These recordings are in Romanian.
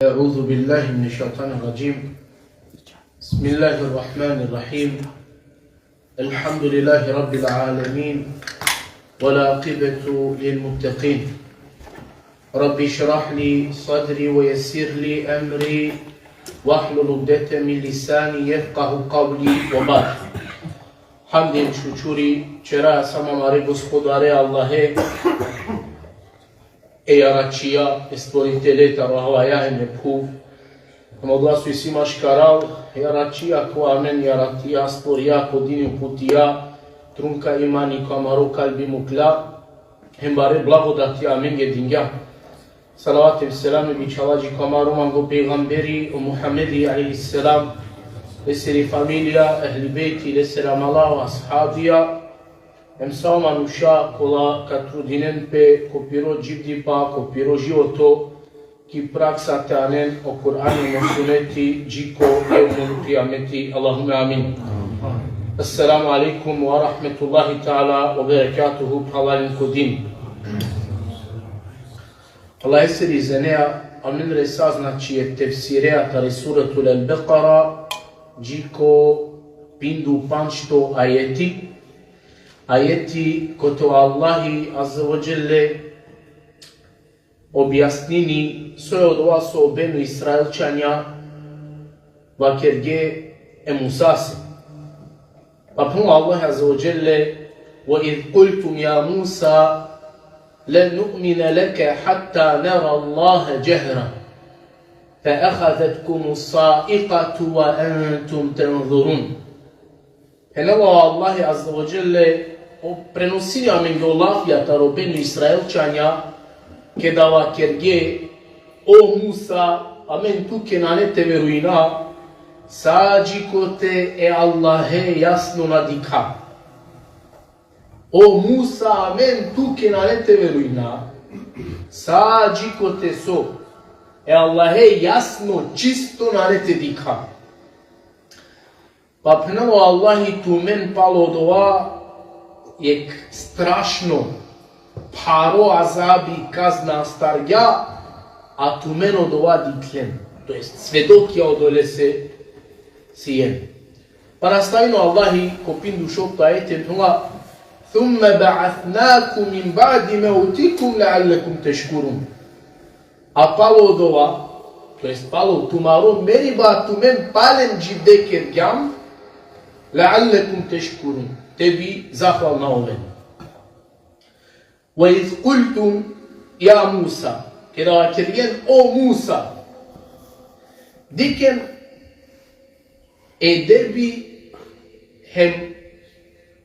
أعوذ بالله من الشيطان الرجيم. بسم الله الرحمن الرحيم. الحمد لله رب العالمين والعاقبة للمتقين. رب اشرح لي صدري ويسر لي أمري واحلل عقدة من لساني يفقه قولي وبعد. Hamd i šučuri, čera samamare gospodare Allahe, Yaračija, stvoriteleta Rahvaja i Mephuv. Moglasu i svima škaral, Yaračija ko amen, Yaratija, stvorija ko dini putija, trunka imani kamaru kalbi mukla, hembare blagodati amen jedinja. Salavat i selam i bičalađi kamaru mango peygamberi o Muhammedi a.s. Leseri familija, ehli bejti, leseram Allah, ashabija, emsama nuša kola katrudinen pe kopiro džibdi pa kopiro životo ki praksa tanen o Kur'anu na suneti džiko evnul qiyameti. Allahumme amin. Assalamu alaikum wa rahmetullahi ta'ala wa barakatuhu halalin kodin. Allah eseri zenea amin resa znači je tefsirea tari suratul al-Baqara džiko pindu panšto ajeti koto Allahi azza wa jalla objasnini sve od vas o benu Israelčanja vakerge Musase. Pa puno Allah azza wa jalla وَإِذْ قُلْتُمْ يَا مُوسَى لَنْ نُؤْمِنَ لَكَ حَتَّى نَرَى اللَّهَ جَهْرًا فَأَخَذَتْكُمُ الصَّاعِقَةُ وَأَنْتُمْ تَنْظُرُونَ. Henelo Allah azza wa jalla prenosili amen do lafijata robenu Israelčanja kedava kerge o Musa amen tu kenanete veruina sađikote e Allahe jasno nadika. O Musa amen tu kenanete veruina sađikote so e Allahe jasno čisto narete dika. Pa pnelo Allahi tu men palo dova jek strašno paro azabi kazna starja, a tu meno dova diklen, to jest svedokja odole se sijen. Pa nastavino Allahi kopindu šopta ajete pnela ثُمَّ بَعَثْنَاكُمْ مِنْ بَعْدِ مَوْتِكُمْ لَعَلَّكُمْ تَشْكُرُونَ. A palo dova, to jest palo tumaro, meri ba tu men palen džibde kergjam, لَعَلَّكُمْ تَشْكُرُونَ. Tebi zahval na oven. وَإِذْ قُلْتُمْ يَا مُوسَى. Kada kergen o Musa. Diken edebi hem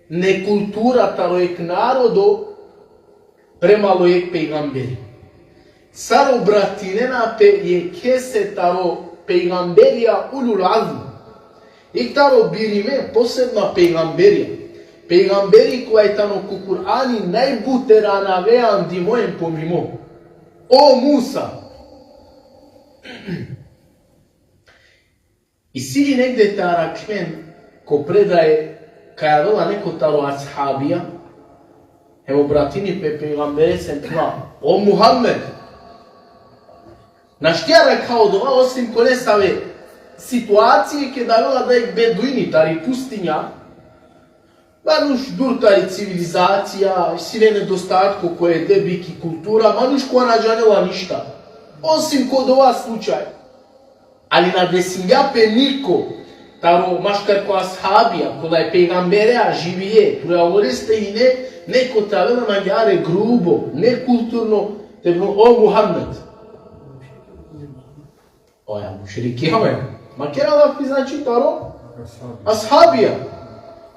nekultura tarojek narodo premalo jek peygamberi. Saro bratinena pe je kese taro peygamberija ulul azm. I taro birime posebna peygamberija. Peygamberi koja je tano ku Kur'ani najbutera navean di mojem pomimo. O Musa! I sidi negde tarakmen ko predaje kaja vela neko taro ashabija, evo bratini pe peygambere sem tla. O Muhammed! Naštija rekao dova osim kone stave situacije kada vela da je beduini tari pustinja, manuš durtari civilizacija, sile nedostatko koje je debiki kultura, manuš koja nađanela ništa. Osim kod ova slučaj. Ali na desinjape niko, taro maškarko ashabija, koda je pejgamberea živije, tura oreste i neko tavela nađare grubo, nekulturno, te bilo o Muhammed. Oja, mušriki, ma kera da pi znači taro? Ashabija.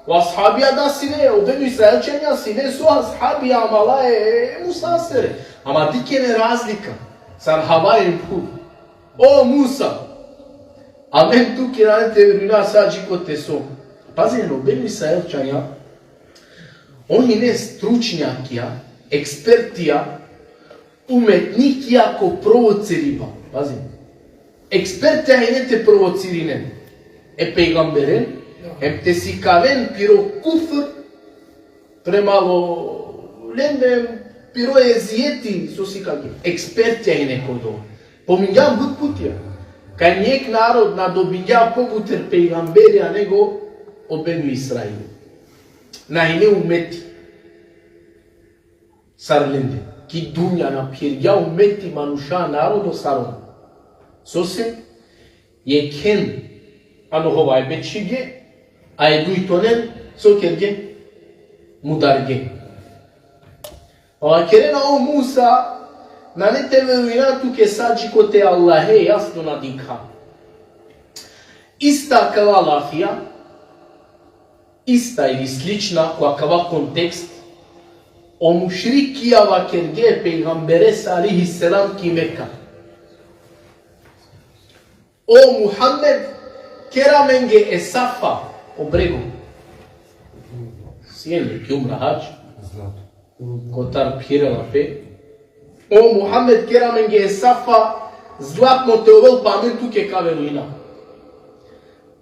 U ashabija da sine, u benu Israelčenja sine su ashabija, amala je Musasere. Ama dikene razlika. Sarhavajem put. O Musa! Amen tu kiranete veruna sađi kod te so. Pazino, u benu Israelčenja, oni ne stručnjakija, ekspertija, umetnikija ko provociriba. Pazino. Ekspertja je ne te provocirinen. E peygamberen, em te si kaven piro kufr, premalo lendem piro ezijeti, su si kagi. Ekspertja je neko do. Поминјам буд путија. Кај нијек народ надобиња побутер пејгамбери, него од Бену Исраил. Најне умети. Сарленде. Ки думја на пирја умети мануша народо сарон. Сосе, е кен, ано хова е бечиге, а е дуитонен, со керге, мударге. Ова керена о Муса, на не те веруина туке саджи коте Аллахе јасно надика. Иста кава лафија, иста или слична, кава контекст, о мушрикија ва керге пейгамбере салихи селам ки Мека. О Мухаммед, кераменге е сафа, о брегу. Сијеле ки умра хач, котар пирела пе. О Мухаммед, кераменге е сафа, златно те овел памен туке каверуина.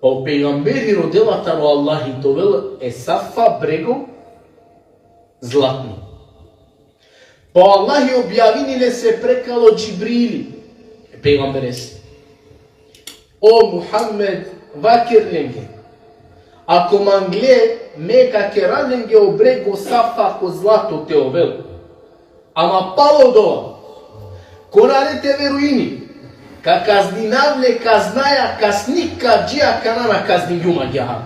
Па пейгамбери роделата ро Аллахи довел е сафа брего златно. Па Аллахи објавиниле се прекало Джибрили, пейгамберес. О Мухаммед, вакерленге, ако мангле мека кераленге обрего сафа ко злато те овел, ама пало доа, конане те веруини, ка казнинавле казнаја касника джија канана казнијума ѓаха.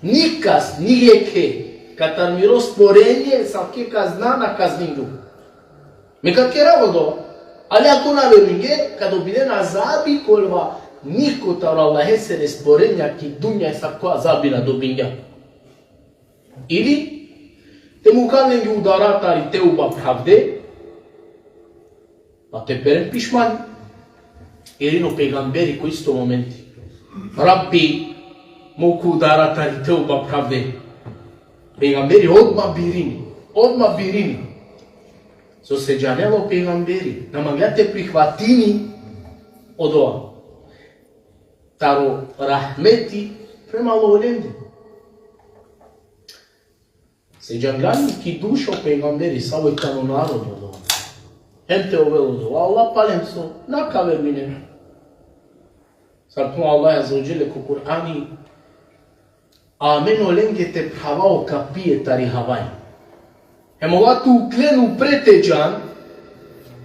Никас нијеке, катар миро створение савке казнана казнију. Мека кераво доа, али ако на веруинге, кадо биде на заби колва, нико таро Аллахе се не спорења ки дуња е савко азаби на добинја. Или, те му каненги ударатари те уба правде, па те перен пишмани. Или но пегамбери кои исто моменти. Рабби, моку ударатари те уба правде. Пегамбери одма бирини. Со седжанело пегамбери, намаѓате прихватини од ова. Таро рахмети премало оленде. Седжангани ки душо пегамбери савој тамо народ од ова. Хем те овело до Аллах палем со накавер мине. Сарту Аллах аззаваџеле ко Кур'ани амен оленге те правао капие тари хавај. Хем ова ту уклену претеджан,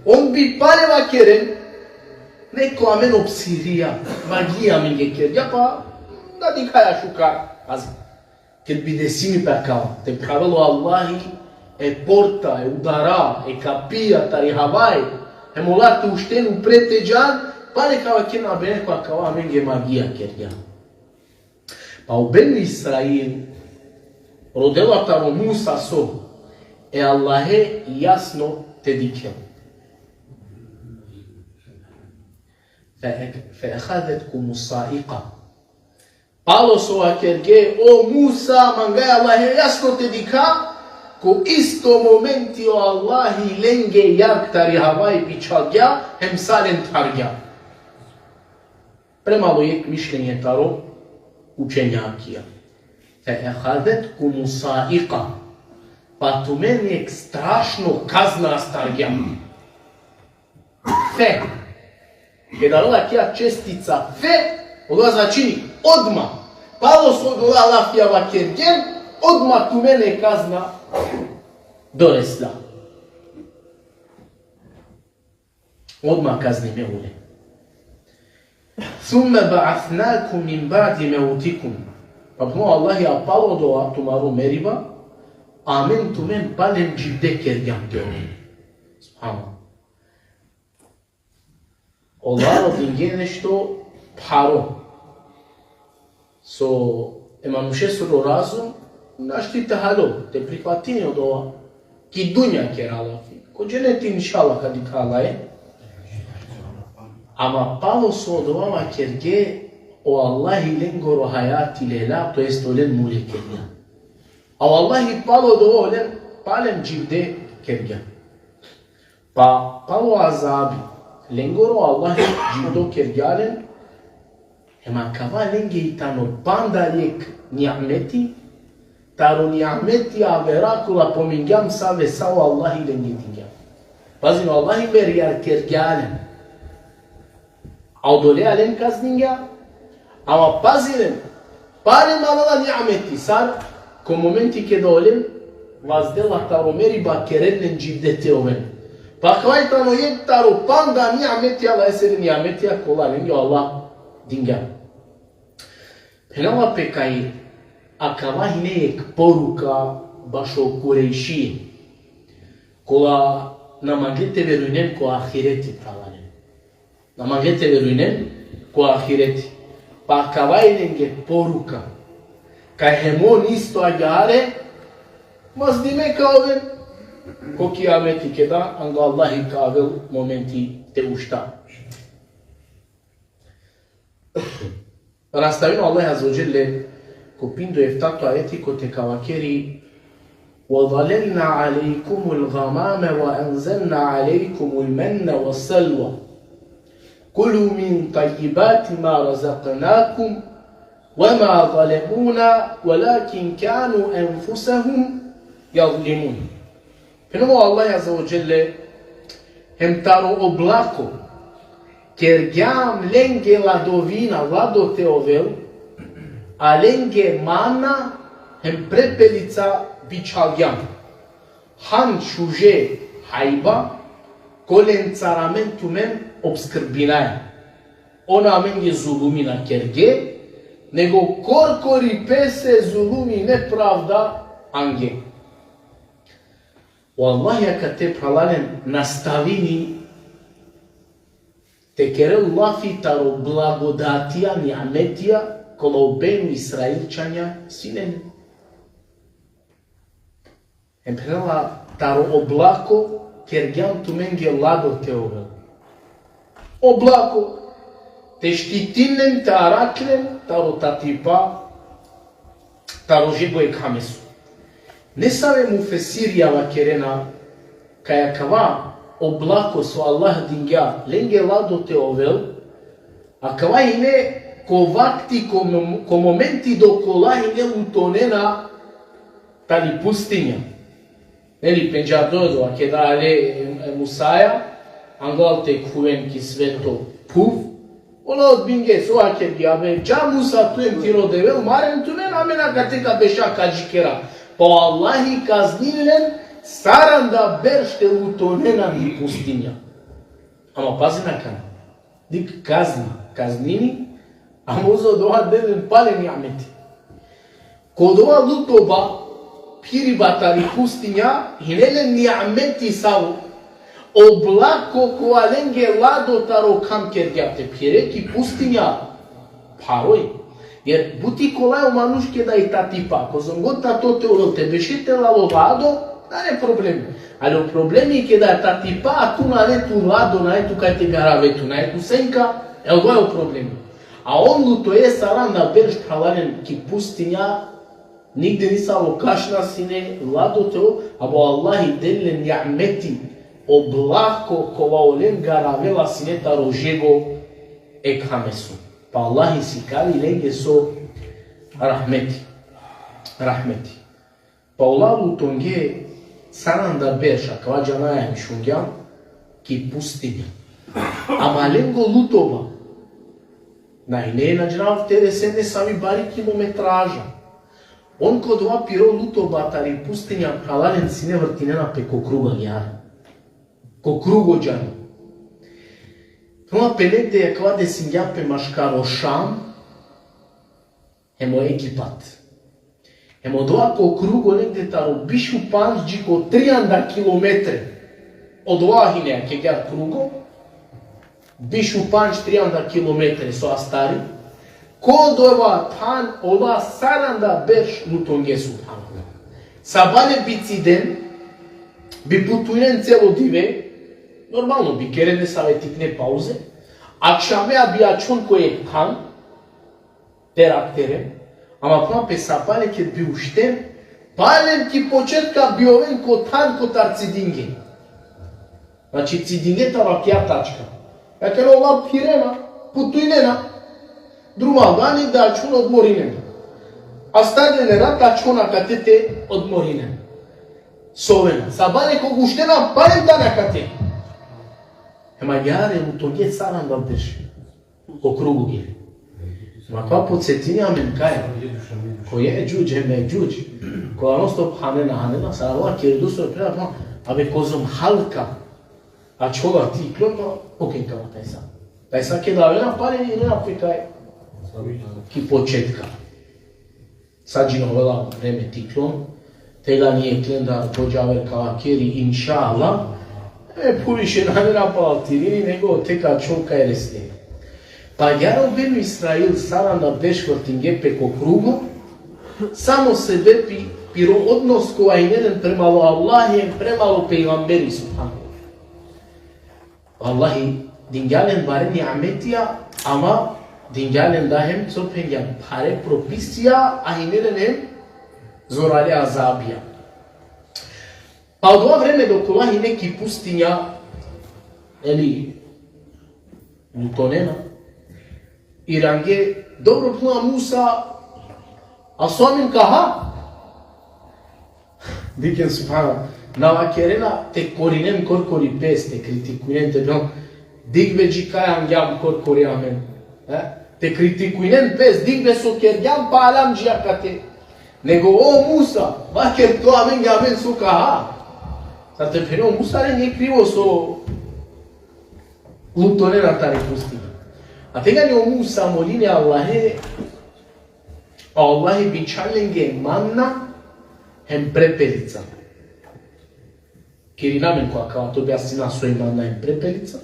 он би парева керен, неко амен обсирија, магија минге керја, па да дикаја шукар. Ази, кер биде сини пекава, те правило Аллахи е порта, е удара, е капија, тари хавај, е молате уштену претеджан, па некава кена бене која кава менге магија керја. Па у Бену Исраил, роделата ро Муса со, е Аллахе јасно те дикел. فأخذتكم الصاعقة. Пало со акерге, о Муса, мангај Аллахе јасно те дика, ко исто моменти о Аллахи ленге јак тари хавај бичагја, хем сален таргја. Премало ек мишлење таро учењакија. فأخذتكم الصاعقة. Па ту мен ек страшно казна старгја. Фе. Кедарова кеа честица фе, ова значи одма. Пало со дова лафија вакерген, одма ту мене казна доресла. Одма казни ме уле. ثم بعثناكم من بعد موتكم. Папно Аллах ја пало дова тумаро мериба, амен ту мен палем джибде кергјам теоми. Субхана. Оларо динге нешто паро. Со емануше со разум, нашти те хало, те прихватини од ова. Ки дуња ке ралафи. Ко дженети иншала кади кала е. Ама пало со од ова керге о Аллахи ленгоро хајати лела, то ест олен муле керга. А Аллахи пало до ова олен палем дживде керга. Па пало азаби. Ленгоро Аллах джидо кергјален, ема кава ленге и тано банда лек нијамети, таро нијамети аверакула помингјам саве сао Аллах и ленге тингјам. Пазино Аллах и меријар кергјален, Audole alem kazdinga, ama pazilem, parem alala ni'ameti sar, ko momenti ke dolem, vazdela taromeri ba kerellen civdete oven. Pakvaytano yek taro panda ni'ameti ala eseri ni'ameti ya kolalem ya Allah dinga. Penala pekai, akava hine yek poruka başo Kureyşi, kola namangete verunen ko ahireti pralanem. Namangete verunen ko ahireti. Pa kavailenge poruka. Kaj hemon isto agare, mas dime kaven, ko kıyameti keda, anga Allahi kavel momenti te ušta. Rastavino Allah Azza wa Jelle, ko pindo eftato ayeti ko te kavakeri, وَظَلَلْنَا عَلَيْكُمُ الْغَمَامَ وَأَنْزَلْنَا عَلَيْكُمُ الْمَنَّ وَالسَّلْوَى كُلُوا مِنْ طَيِّبَاتِ مَا رَزَقْنَاكُمْ وَمَا ظَلَمُونَا وَلَكِنْ كَانُوا أَنْفُسَهُمْ يَظْلِمُونَ. Penomo Allah Azza wa Jelle hem taro oblako kergjam lenge ladovina lado teovel a lenge mana hem prepelica biçalyan. Han šuže hajba, kolen caramentu men obskrbinaj. Ona men je zulumina kerge, nego korkori pese zulumi nepravda ange. Wallahi kad te pralalen nastavini, te kerel lafi taro blagodatija ni'ametija kola ubenu Israilčanja sinen. Emprela taro oblako kergjan tu menge lado te ovel. Oblako te štitinen, te araklen, taro tatipa, taro žego e kamesu. Ne same mu fesirja va kerena, kaja kava oblako so Allah dingja lenge lado te ovel, a kava ine ko vakti, ko momenti do kola ine utonena tali pustinja. Neli penđadozo, a keda ale Musaja, angal te kuven ki sveto puv, ola od binge so a kedi abe, ja Musa tuem tiro devel, maren tumen amena gateka beša kađikera. Pa Allahi kazninen, saranda beršte utonena mi pustinja. Ama pazi na kana, dik kaznini, ama uzo doha delen pale ni'ameti. Kod ova lutoba, piri batari pustinja, hinele ni'ameti savu, oblako ko alenge lado taro kam kergjate, pire ki pustinja paroj. Jer buti kolaj manuške da i ta tipa, ko zongot ta to te olo te bešite lalo lado, da ne problemi. Ali o problemi je da ta tipa, a tu na netu lado, na etu kaj te garavetu, na etu senka, evo je o problemi. A on to je saranda berš pralaren ki pustinja, nigde nisam kašna sine lado teo, abo Allahi delle ni'ameti oblako kova olen garavela sine taro žego ekhamesu. Pa Allahi si kali lenge so rahmeti. Pa Allahu tonge saranda berša kava džanaja mishungyan ki pustinja. Ama lengo lutoba. Naine na džanav tere sene sami bari kilometraža. On kod ova piro lutoba tari pustinja pralalen sine vrtinena pe ko kruga gjara. Ko krugo džana. Proma pelete je kva desingja pe maškaro Šam, hemo Egipat. Hemo doa ko krugo negde taro bišu panđi ko 300 kilometre. Od ova hineja ke gjar krugo, bišu panđ 300 kilometre so astari, ko dova tan ova saranda beš nutonge subhanallah. Sabale biciden, bi putuinen celo dive, normalno bi kerene savetikne pauze, akşamea bi açon koje kan, teraktere, ama prema pe sapale ket bi ušten, palem ki početka bi oven ko tan ko tar cidinge. Znači cidinge tava kja tačka. Jakero ova pirena, putuinena, drumal dani da açon odmorinena. A stardenena ta açona katete odmorinena. Sovena. Sabale ko uštena palem dana kate. Ema jare u toge saranda beši. округу ги. Ма кога подсетиња мен кај, кој е џуџ, еме џуџ, кога ностоп ханена, сарава кирдусо према, абе козом халка, а чола ти клопа, окенкава тајса. Тајса ке да вена пари и не напикај, ки почетка. Саđino vela vreme tiklon, tega nije klenda pođaver kavakeri, inša Allah, puviše namjera palatirini, nego teka čovka je resne. Pa jaro benu Israil saram da beškortinge peko krugo, samo se bepi piro odnos koja je neden premalo Allahijem, premalo pejgamberi subhanahu. Wallahi, dingalen bare ni'ametija, ama dingalen da hem copenjan pare propisija, a i neden hem zorali azabija. Pa od ova vreme dok Allahi neki pustinja, eli Lutonena, i range, dobro plua Musa, a somin kaha? Diken subhana, navakerena te korinem korkori pes, te kritikuinen te bion, digbe jikajan jam korkori amen. Te kritikuinen pes, digbe soker jam pa alam jiakate. Nego o Musa, vaker to amen jamen su kaha. Sa te feneo Musa ne nije krivo so Lutonena tare pustinja. A tega ne o Musa moline Allahe, Allahe bičalenge manna hem prepelica. Kirinamen koja kao to objasnila svoj manna hem prepelica.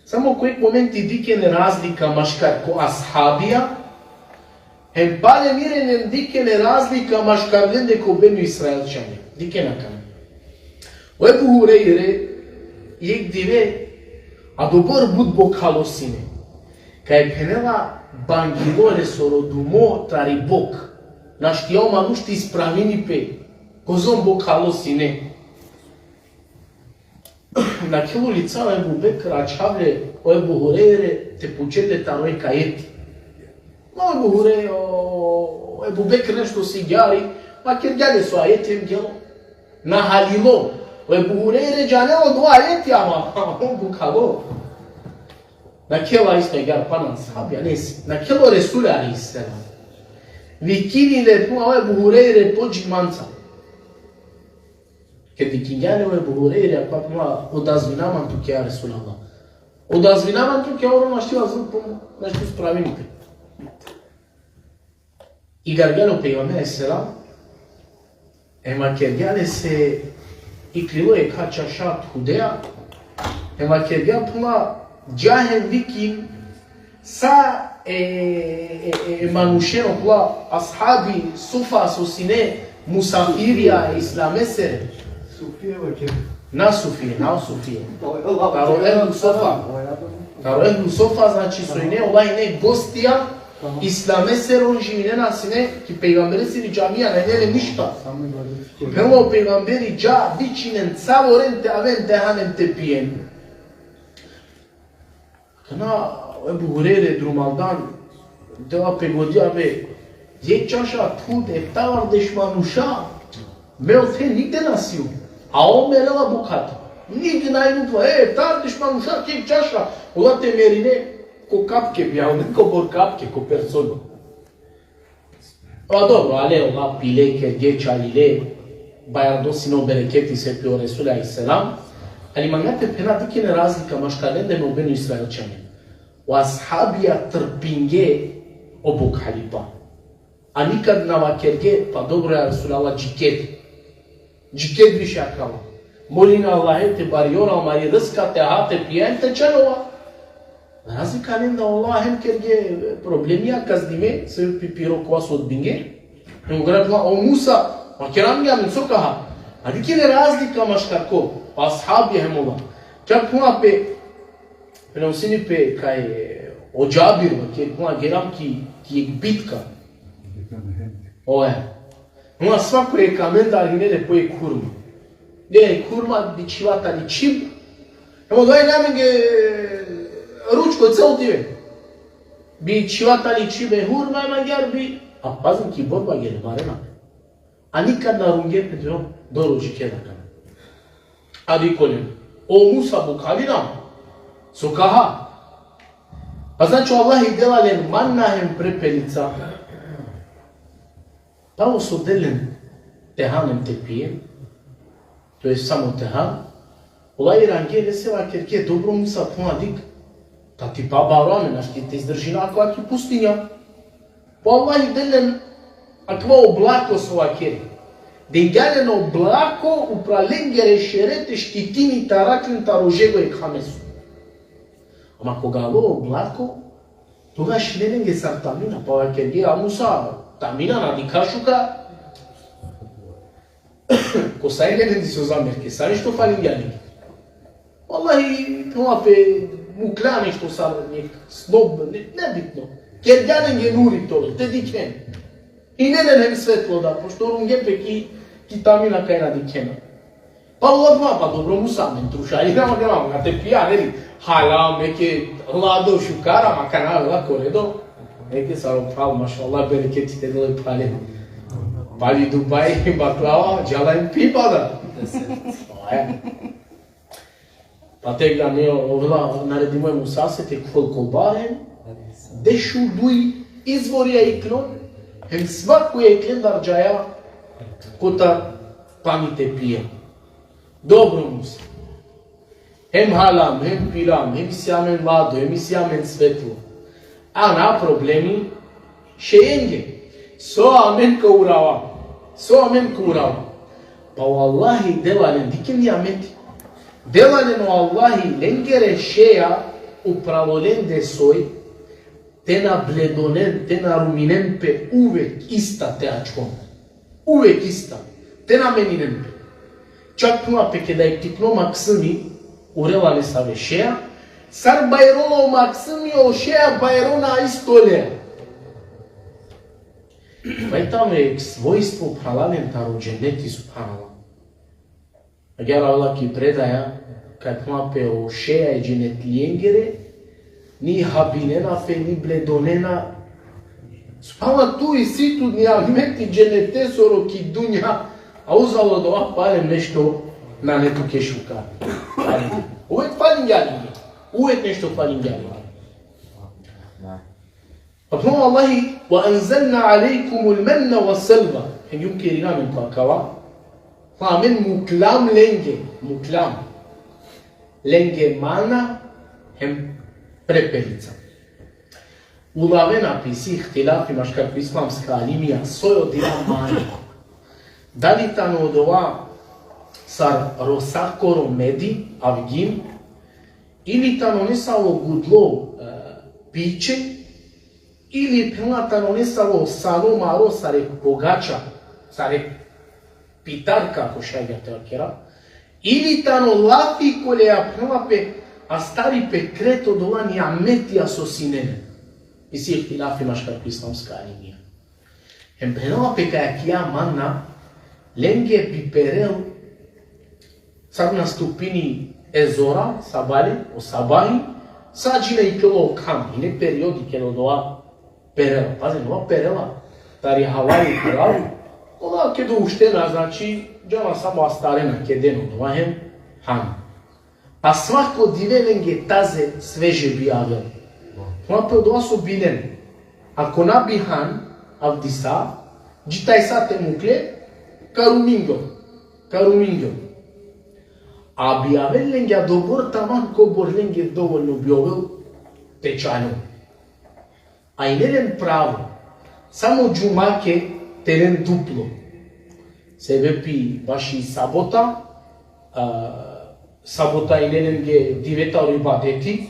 Samo kojeg momenti dikene razlika maškar ko ashabija, hem pale mirenem dikene razlika maškar lende ko benu Israelčanje. Dikena kam. O Ebu Hureyre yek dive adobor bud bokalosine. Kaj penela bangilore sorodumo tari bok. Naštio manušti ispravini pe. Kozom bokalosine. Na kilo lica o Ebu Bekr ačavle o Ebu Hureyre te počete taroj kajeti. Ma o Ebu Bekr nešto si gjari, ma ker gjale su ajetem gjelo. Na halilo. O Ebu Hureyre džanelo do ajeti, ama on bukalo. Naquela istegar panan sahabja nesi. Naquela Resule alaihissalam. Vikinile puna Ebu Hureyre pođi manca. Kad vikinjane o Ebu Hureyre pa puna odazvinaman tu kja Resulallah. Odazvinaman tu kja ono naštila zrpom nešto spravinite. I gargalo pejgamber selam. Ema kergale se i krilo je kača šat hudeja. Ema kergale puna Džahen vikin sa manušeno kula ashabi sufa sosine musafirija islamesere. Na Sufije. Karo ehlu sofa. Karo ehlu sofa znači su ine olaj ne gostija islamesere on živine sine ki peygamberi siri džamija ne njele ništa. Prvo peygamberi dža vičinen cavorente avente hanem te pijen. Kana Ebu Hureyre drumaldan deva pegodija be yek čaša tud eftavar deşmanuşa meo te nigde nasiju a on merela bukata nigde najnutva eftar deşmanuşa kek čaša oda te merine ko kapke bjao neko bor kapke ko personu a dobro ale oda pile kerge čalile bayardo sino bereketi se pio Resulü aleyhisselam ali mangate pena dikene razlika maškalende me u Benu Israelčanje. O ashabija trpinge obok halipa. A nikad na vakerge, pa dobro je Resulallah džiket. Džiket više akava. Molina Allahe te bariora, mari rıska te hate pijen te čelova. Razlika nem da Allah hem kerge problemija kazdime, se pipiro kova su odbinge. Nemo gradila o Musa, ma keram ga min sokaha. A dikene razlika maškarko. Ashabije hemola. Čak puna pe, prenosini pe kaj o Džabirva, ki je puna geram ki je bitka. Oje. Puna svako je kamen da li ne poje kurma. Ne je kurma bičivata li čib. Emo dvaj namenge ručko cel tive. Bičivata li čibe hurma ima gerbi. A pazim ki borba gere marena. A nikad na runge petro doruči kedaka. Adi kolim. O Musa bukalina. So kaha. А значи Аллах и делален манна хем препелица. Пао со делен теханем те пием, то е само техан. Ола и рангеле сева керке добро миса понадик. Та ти бабараме, наш ти те издржи на аква пустиња. По Аллах и делен аква облако со вакери. Денгалено облако упраленгере шерете штитини тараклин тарожего и хамесу. Ама кога ало облако, тогаш ленге сар тамина, па вакерге амуса тамина на дикашука. Ко сај ленен ди со замерке, са нешто фалингјани. Аллахи, пе мукля нешто са сноб, небитно. Кергјанен ге нури тоа, те дикен. И не ленем светло да, пошто рунге пеки тамина кај на дикена. Па Аллах, па добро мусамен трушари, нема, а те пија, нели? Халам, неке ладо шукара, ма канал лако редо. Неке са прав, машаллах, берекетите деле пале. Пали Дубај, баклава, джала им пипа да. Па тегла не овла наредимо му сасете колкобарен, дешу дуи изворија и клон, хем сваку е клен дарджаја, кота паните пие. Добро муса. Hem halam, hem pilam, hem sjamen vado, hem sjamen svetlo. A na problemi šejenge. So amen ka urava. So amen ka urava. Pa u Allahi delalen, dikem niameti. Delalen u Allahi lengere šeja upravo lende soj, te na bledonen, te na ruminen pe uvek ista te ačkom. Uvek ista. Te na meninen pe. Čak puna pe kada je tikno maksimi, urela ne stave šeja, sar bajrola u maksimi o šeja bajrona istolea. Mai tamo je svojstvo pralaven ta rođeneti subhanallah. Agar Allah ki predaja, kad mape o šeja i dženet lijengere, ni habinena fe, ni bledonena. Subhanallah tu i situ ni ameti dženete soro ki dunja, a uzalo da ovak palem nešto na netu kešuka. Uvek falinjali. Uvek nešto falinjali. Pa prvo Allahi, وَأَنْزَلْنَا عَلَيْكُمُ الْمَنَّ وَالسَّلْوَ. Hengum kerina men pakava. Pa men muklam lenge. Muklam. Lenge mana hem prepelica. Ulave napisi ihtilafi maškar islamska alimija sojo dila mani. Da li tano od ova sar rosakoro medi, avgin, ili tano ne samo gudlo piće, ili tano ne samo salo maro sare bogača, sare pitarka, ako šajga te akera, ili tano lafi kolea pe a stari pe kreto dolani ameti asosinene. Isi ihtilafi maškar islamska alimija. Hem pe kajakija manna, lenge piperel, sad na stupini ezora, sabali, o sabahi, sađine i kilo kam, i ne periodi kilo doa perela. Pazi, nova perela, tari havali peralu, ona kedo uštena, znači, džava samo astarena, kedeno doahem, ham. A svako divelenge taze sveže bijavel. Ona pe doa su bilen. Ako nabihan, avdisa, jitaj sate mukle, karumingo. A bijavel lenge a dobor taman ko bor lenge dovoljno bijavel tečajno. A i nelen pravo, samo džumake teren duplo. Sebe pi vaši sabota i nelen ge diveta ori badeti,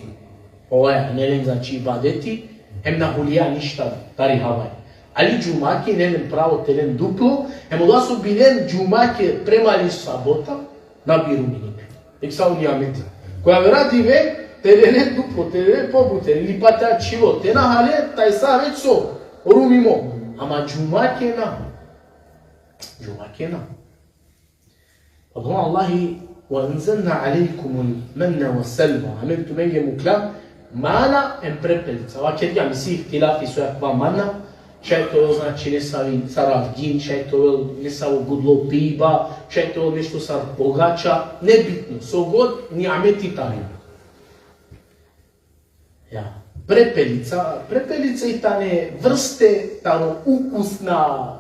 ovo je nelen znači badeti, hem na hulija ništa tari havaj. Ali džumake nelen pravo teren duplo, hem oda su bilen džumake premali sabota na biruminike. Nek sa unijameti. Koja vera dive, terene duplo, terene pobute, ili pata čivo, te na hale, taj sa već so, rumimo. Ama džumake na. Džumake na. Pa doma Allahi, وَأَنْزَلْنَا عَلَيْكُمُ الْمَنَّ وَالسَّلْوَ. Amen tu menge muklam, mana em prepelica. Ova kjer ga misi ihtilafi su jakva mana, šaj to znači ne savi saravgin, šaj to ne savo gudlo piba, šaj to nešto sar bogača, nebitno, so god ni ameti tari. Ja. Препелица и тане врсте, тано укусна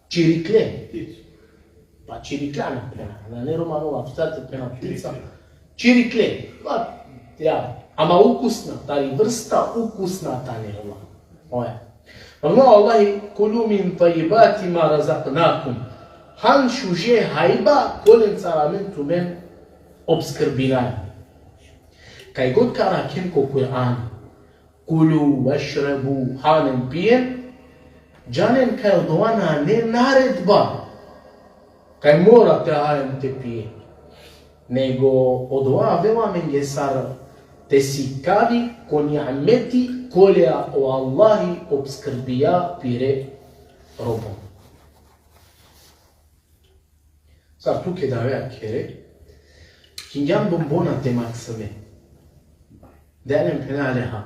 чирикле. Па чирикля например, не романова, встате према птица. Чирикле, ама укусна, тари врста укусна тане рома. Оја. Allah Allahi kulu min tayyibati ma razaqnakum. Han šuže hajba kolen caramentu men obskrbinaj. Kaj god karakem ko Kur'an, kulu vašrebu hanem pijem, džanem kaj odovana ne naredba, kaj morate hanem te pije, nego odova vela men jesar te sikavi ko ni'ameti kolea o Allahi obskrbija pire robom. Sad tu che davea chiere, kingan bombona te maksame. Dealem penaleha.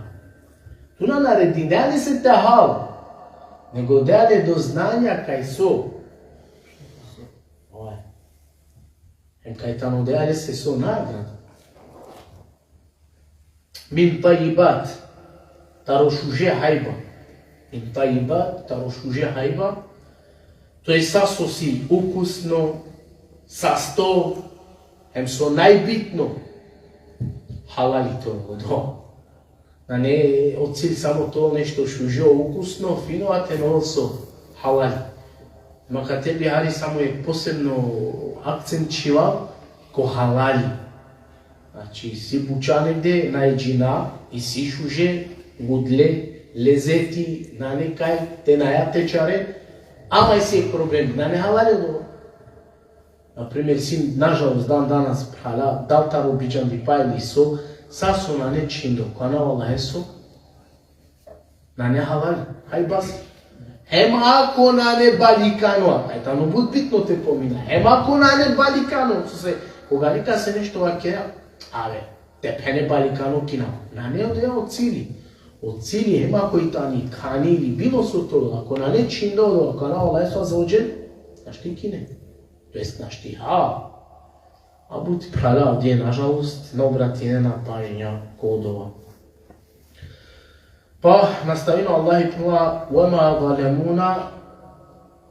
Tu na naredi, deale se te hal, nego deale do znanja kaj so. Kaj tamo deale se so nagrad. Min tajibat, tarošuže hajba. Min tajibat, tarošuže hajba. To je sasosi ukusno, sasto, hem so najbitno. Halali to vodo. Da ne od cilj samo to nešto šužio ukusno, fino, a te also halali. Maka tebi Hari samo je posebno akcenčival ko halali. Znači, si buča negde, najđina i si šuže, gudle, lezeti, na nekaj, te najatečare, ama si je problem, na ne halali dobro. Например, си, нажалост, дан данас прhala, дал таро биджан випайли со, са со на не чиндо, кана Аллах со, на не халали, хай бас. Хем ако на не баликано, ај тано буд битно те помина, хем ако на не баликано, кога лика се нешто вакеа, те пене баликано кина, на не одеа од цили. Од цили, хем ако и тани, кани или било со тоа, ако на не чиндо, кана Аллах со заоđен, нашти кине. To jest naš tiha. A buď prala ovdje, nažalost, na obratjenena paženja kodova. Pa nastavino Allah i prila وَمَا ظَلَمُونَ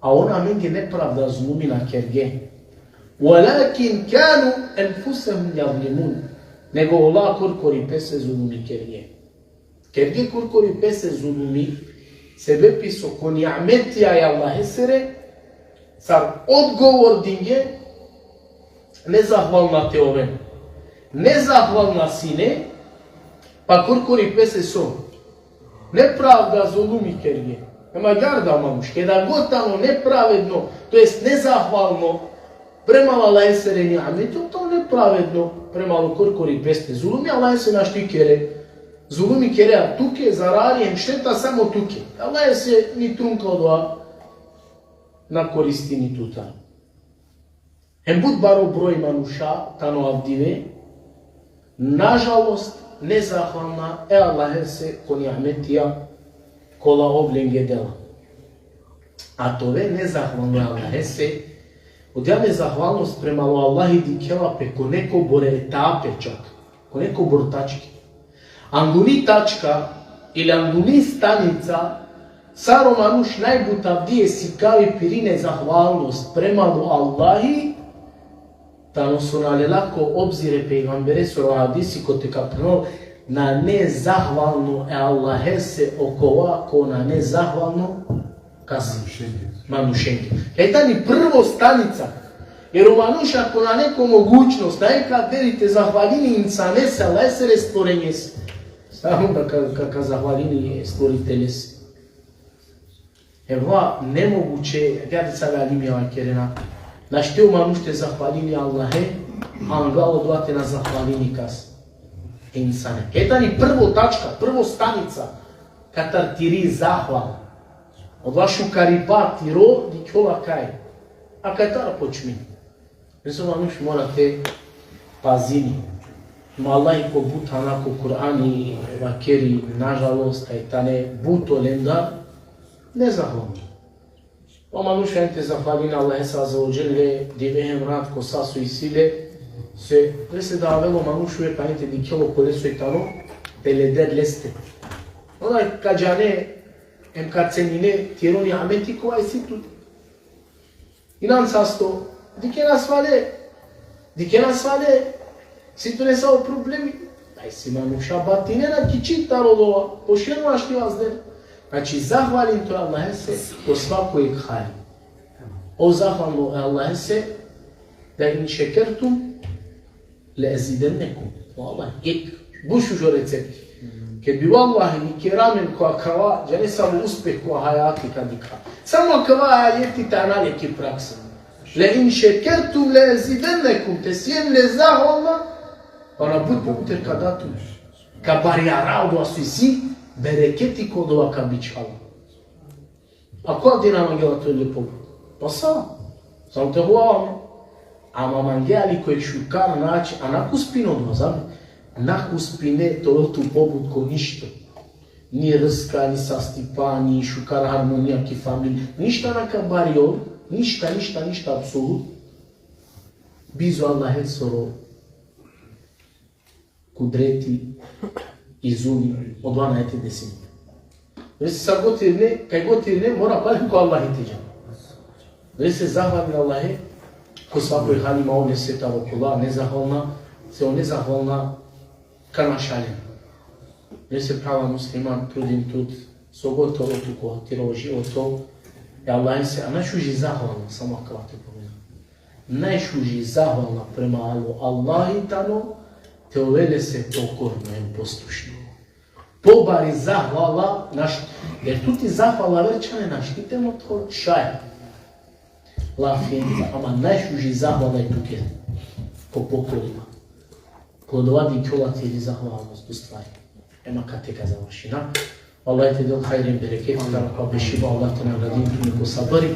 a ona mengi nepravda zlumina kerge. وَلَكِنْ كَانُوا أَنْفُسَهُمْ يَظْلِمُونَ nego Allah kurkori pese zulumi kerge. Kerge kurkori pese zulumi sebe piso ko ni'metija je Allah esere Sar odgovor dinge nezahvalna te oven. Nezahvalna sine, pa kurkuri pese so. Nepravda zulumi kerge. Ema garda mamuške, da god tamo nepravedno, to jest nezahvalno, premalo Allah esere ni'ametu, to nepravedno, premalo kurkuri peste zulumi, Allah se našti kere. Zulumi kere, a tuke, zararijem, šteta samo tuke. Allah se ni trunka odva na koristini tuta. Hem bud baro broj manuša, tano avdive, nažalost, nezahvalna, Allah se ko ni'metija kola oblenge dela. A tove nezahvalno Allah se, odja nezahvalnost prema Allahi dikela preko neko bore etape čak, ko neko bor tačke. Anguni tačka ili anguni stanica Saro manuš najbutavdije si kavi pirine zahvalnost prema Allahi, tano su nalelako obzire pejgambere su hadisi ko te kaprno na nezahvalno Allahe se okova ko na nezahvalno manušenke. Eta ni prvo stanica, jer u manuš ako na neku mogućnost, najkad verite zahvalini insane se Allah se stvorenje se. Samo da kaka zahvalini stvoritelje se. Evo, nemoguće, gledajte sada alimija kerena, na što manušte zahvalini Allahe, a anga odvate na zahvalini kas insane. Eta ni prvo tačka, prvo stanica, katar tiri zahval. Od vašu karibat i ro, di kjola kaj. A katar počmi. Mislim, manuš morate pazini. Ma Allah i ko but anako Kur'ani vakeri, nažalost, kaj tane buto lenda, nezahvalno. O manuša ente zahvalina Allah sa zaođele, divehem rad ko sasu i sile, se da avelo manušu je kanite di kjelo kole su etano, Peleder leste. Ona kajane em karcenine tironi ameti ko ai situ. Inan sasto dikena svale situ ne sau problemi. Ai simanu shabatine na kičita rodova. Pošenu našli vas den. Znači zahvalim to Allahe se po svakoj hali. O zahvalno Allahe se da in šekertum le ezidennekum. Vallahi ek bu şu recept. Kad bi vallahi ni kiramen koja kava, ja ne samo uspeh koja hayati kadika. Samo kava ayeti tanale ki praksa. Le in šekertum le ezidennekum. Tesjen le zahvalna. Ona bud poputer kadatu. Ka barjara od vas isi bereketi kod ova kabičala. A koja dina mangela to je lijepo? Pa sam te hvala. Ama mangeali koji šukar naći, a naku spine od vas, naku spine to je tu pobud ko ništa. Ni rska, ni sastipa, ni šukar harmonija ki familija. Ništa naka bario, ništa, apsolut. Bizu Allah soro kudreti izuni od 12 desini. Već se sad gotirne, kaj gotirne, mora pali ko Allah i tiđa. Već se zahvali Allahe, ko svakoj hali ima ovdje sveta okolo, nezahvalna, se on nezahvalna kana šaljen. Već se prava musliman trudim tut, sogotovo tu ko tiro životo, i Allah se, a najšuži zahvalna, samo kao te povedam. Najšuži zahvalna prema Allahi tano, te ovele se pokorno i poslušno. Pobari zahvala, jer tu ti zahvala verčane naštitemo to šaja. Lafijenca, ama najšuži zahvala je tukaj, po pokorima. Plodovadi kjola cijeli zahvalnost u stvari. Ema kad teka završina. Allah te del hajrim bereketi, da kao bešiva Allah te nagradim tu neko sabari.